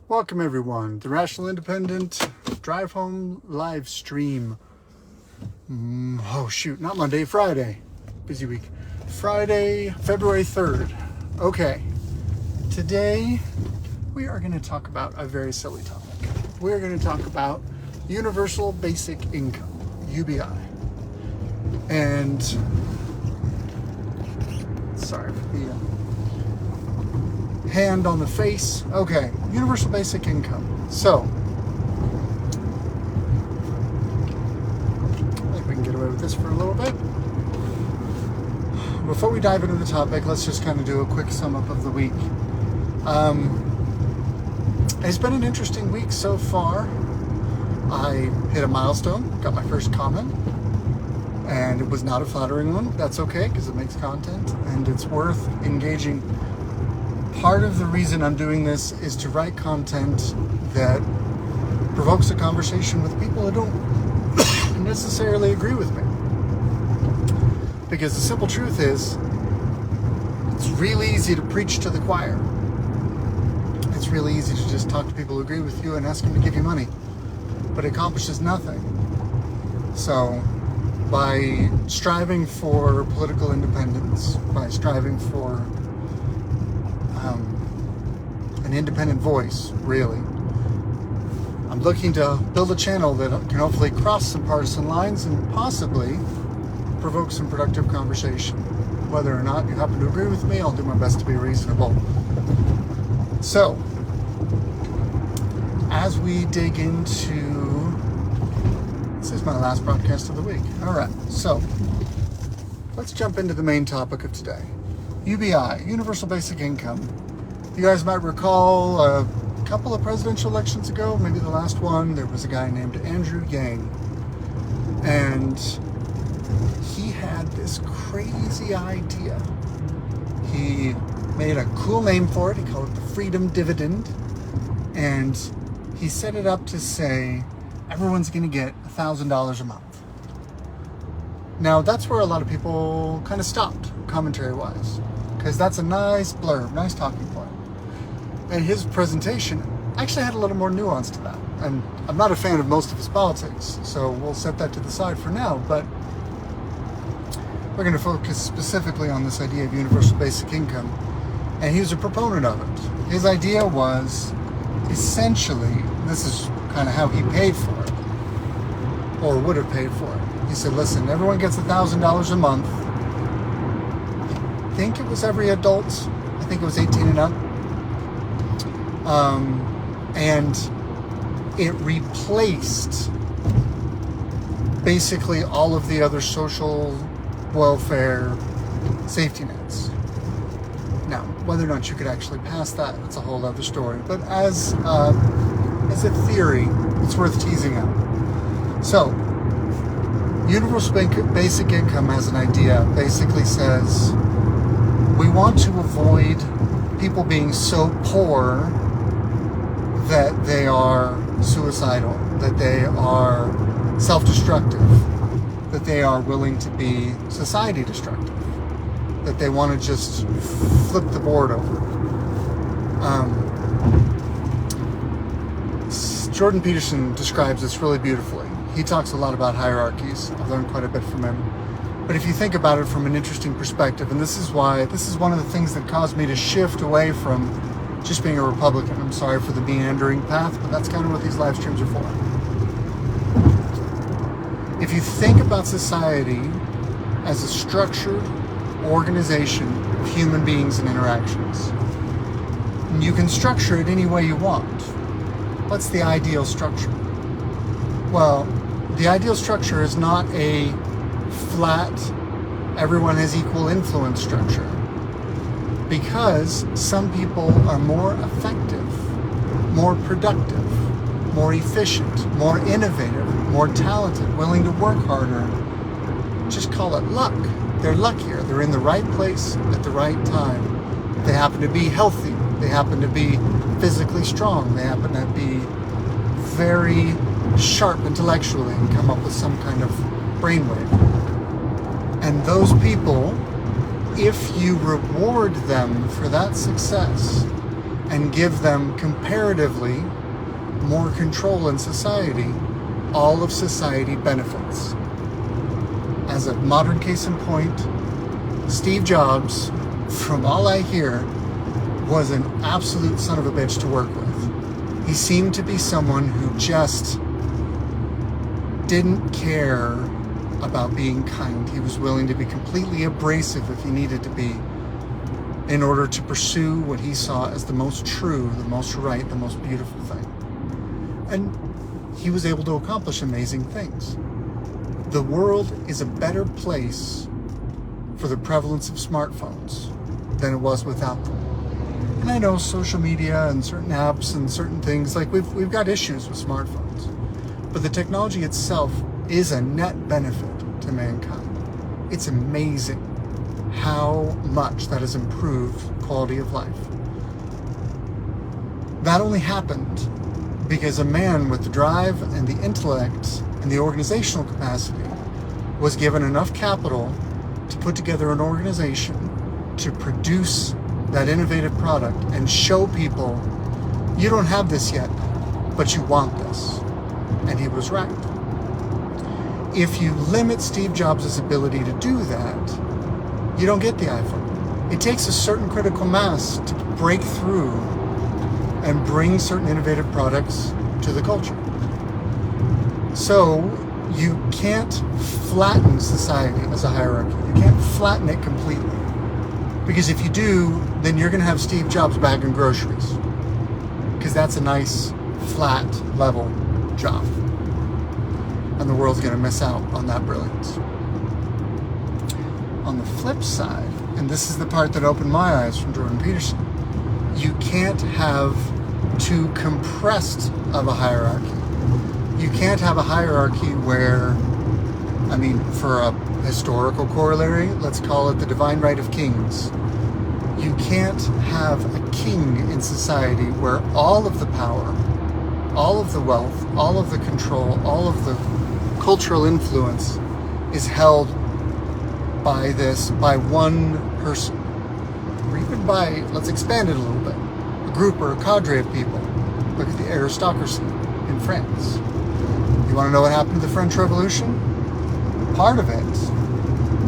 Welcome everyone, the Rational Independent Drive Home live stream. Oh shoot, not Monday, Friday. Busy week. Friday, February 3rd. Okay, today we are going to talk about a very silly topic. We're going to talk about Universal Basic Income, UBI. And, sorry for the hand on the face. Okay, Universal Basic Income. So, I think we can get away with this for a little bit. Before we dive into the topic, let's just kind of do a quick sum up of the week. It's been an interesting week so far. I hit a milestone, got my first comment, and it was not a flattering one. That's okay, because it makes content, and it's worth engaging. Part of the reason I'm doing this is to write content that provokes a conversation with people who don't necessarily agree with me. Because the simple truth is, it's really easy to preach to the choir. It's really easy to just talk to people who agree with you and ask them to give you money. But it accomplishes nothing. So, by striving for political independence, by striving for an independent voice, really, I'm looking to build a channel that can hopefully cross some partisan lines and possibly provoke some productive conversation. Whether or not you happen to agree with me, I'll do my best to be reasonable. So, as we dig into, this is my last broadcast of the week. All right, so let's jump into the main topic of today. UBI, Universal Basic Income. You guys might recall a couple of presidential elections ago, maybe the last one, there was a guy named Andrew Yang. And he had this crazy idea. He made a cool name for it. He called it the Freedom Dividend. And he set it up to say, everyone's going to get $1,000 a month. Now, that's where a lot of people kind of stopped, commentary-wise. Because that's a nice blurb, nice talking point. And his presentation actually had a little more nuance to that. And I'm not a fan of most of his politics, so we'll set that to the side for now. But we're going to focus specifically on this idea of universal basic income. And he was a proponent of it. His idea was, essentially, this is kind of how he paid for it, or would have paid for it. He said, listen, everyone gets $1,000 a month. I think it was every adult. I think it was 18 and up. And it replaced basically all of the other social welfare safety nets. Now, whether or not you could actually pass that, that's a whole other story. But as a theory, it's worth teasing out. So, Universal Basic Income as an idea basically says, we want to avoid people being so poor that they are suicidal, that they are self-destructive, that they are willing to be society destructive, that they want to just flip the board over. Jordan Peterson describes this really beautifully. He talks a lot about hierarchies. I've learned quite a bit from him. But if you think about it from an interesting perspective, and this is one of the things that caused me to shift away from just being a Republican. I'm sorry for the meandering path, but that's kind of what these live streams are for. If you think about society as a structured organization of human beings and interactions, and you can structure it any way you want. What's the ideal structure? Well, the ideal structure is not a flat, everyone has equal influence structure. Because some people are more effective, more productive, more efficient, more innovative, more talented, willing to work harder. Just call it luck. They're luckier. They're in the right place at the right time. They happen to be healthy. They happen to be physically strong. They happen to be very sharp intellectually and come up with some kind of brainwave. And those people, if you reward them for that success, and give them comparatively more control in society, all of society benefits. As a modern case in point, Steve Jobs, from all I hear, was an absolute son of a bitch to work with. He seemed to be someone who just didn't care about being kind. He was willing to be completely abrasive if he needed to be in order to pursue what he saw as the most true, the most right, the most beautiful thing. And he was able to accomplish amazing things. The world is a better place for the prevalence of smartphones than it was without them. And I know social media and certain apps and certain things, like we've got issues with smartphones, but the technology itself is a net benefit to mankind. It's amazing how much that has improved quality of life. That only happened because a man with the drive and the intellect and the organizational capacity was given enough capital to put together an organization to produce that innovative product and show people, you don't have this yet, but you want this. And he was right. If you limit Steve Jobs' ability to do that, you don't get the iPhone. It takes a certain critical mass to break through and bring certain innovative products to the culture. So you can't flatten society as a hierarchy. You can't flatten it completely. Because if you do, then you're going to have Steve Jobs bagging groceries. Because that's a nice, flat, level job. And the world's going to miss out on that brilliance. On the flip side, and this is the part that opened my eyes from Jordan Peterson, you can't have too compressed of a hierarchy. You can't have a hierarchy where, I mean, for a historical corollary, let's call it the divine right of kings. You can't have a king in society where all of the power, all of the wealth, all of the control, all of the cultural influence is held by one person. Or even by, let's expand it a little bit, a group or a cadre of people. Look at the aristocracy in France. You want to know what happened to the French Revolution? Part of it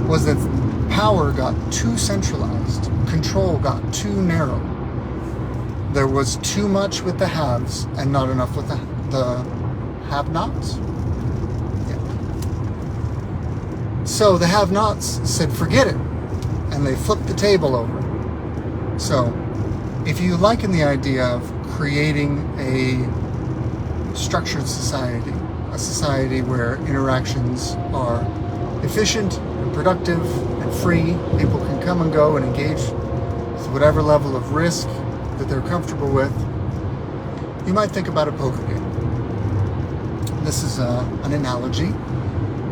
was that power got too centralized, control got too narrow. There was too much with the haves and not enough with the have-nots. Yeah. So the have-nots said, forget it, and they flipped the table over. So if you liken the idea of creating a structured society, a society where interactions are efficient and productive and free, people can come and go and engage with whatever level of risk that they're comfortable with, you might think about a poker game. This is an analogy,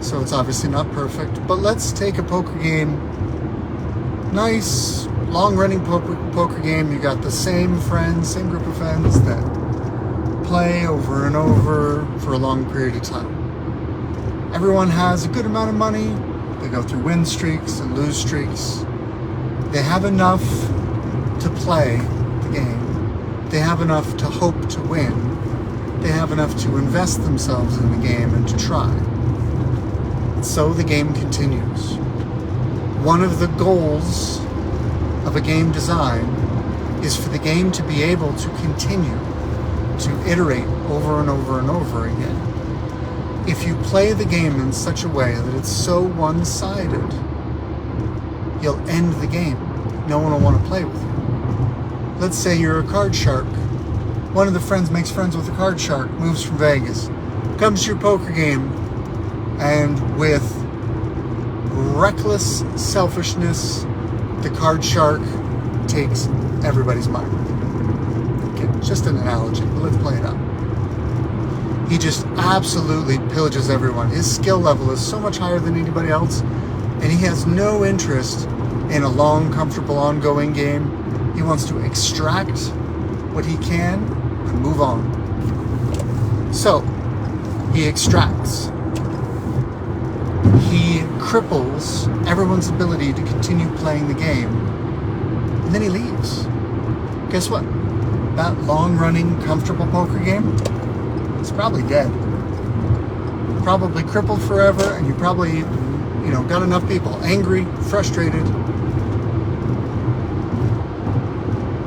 so it's obviously not perfect, but let's take a poker game, nice, long-running poker game. You got the same friends, same group of friends that play over and over for a long period of time. Everyone has a good amount of money. They go through win streaks and lose streaks. They have enough to play the game. They have enough to hope to win. They have enough to invest themselves in the game and to try. And so the game continues. One of the goals of a game design is for the game to be able to continue to iterate over and over and over again. If you play the game in such a way that it's so one-sided, you'll end the game. No one will want to play with you. Let's say you're a card shark. One of the friends makes friends with a card shark, moves from Vegas, comes to your poker game, and with reckless selfishness, the card shark takes everybody's money. Okay, just an analogy, but let's play it out. He just absolutely pillages everyone. His skill level is so much higher than anybody else, and he has no interest in a long, comfortable, ongoing game. He wants to extract what he can and move on. So, he extracts. He cripples everyone's ability to continue playing the game, and then he leaves. Guess what? that long-running, comfortable poker game, it's probably dead. Probably crippled forever, and you probably, got enough people angry, frustrated,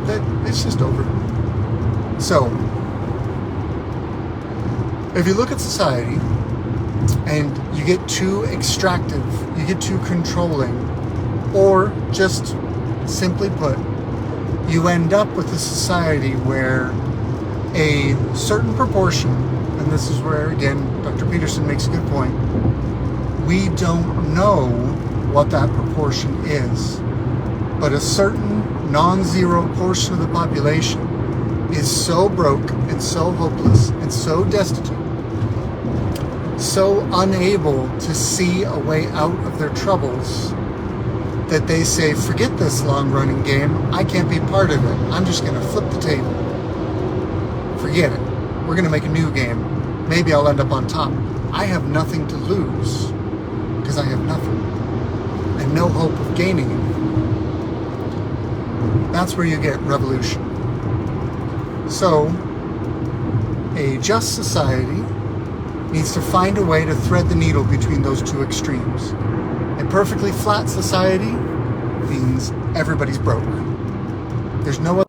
that it's just over. So, if you look at society and you get too extractive, you get too controlling, or just simply put, you end up with a society where a certain proportion, and this is where, again, Dr. Peterson makes a good point, we don't know what that proportion is, but a certain non-zero portion of the population is so broke and so hopeless and so destitute, so unable to see a way out of their troubles, that they say, forget this long-running game, I can't be part of it, I'm just going to flip the table. Forget it. We're going to make a new game. Maybe I'll end up on top. I have nothing to lose because I have nothing and no hope of gaining anything. That's where you get revolution. So, a just society needs to find a way to thread the needle between those two extremes. A perfectly flat society means everybody's broke. There's no other.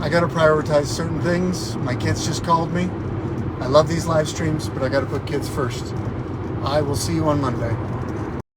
I got to prioritize certain things. My kids just called me. I love these live streams, but I got to put kids first. I will see you on Monday.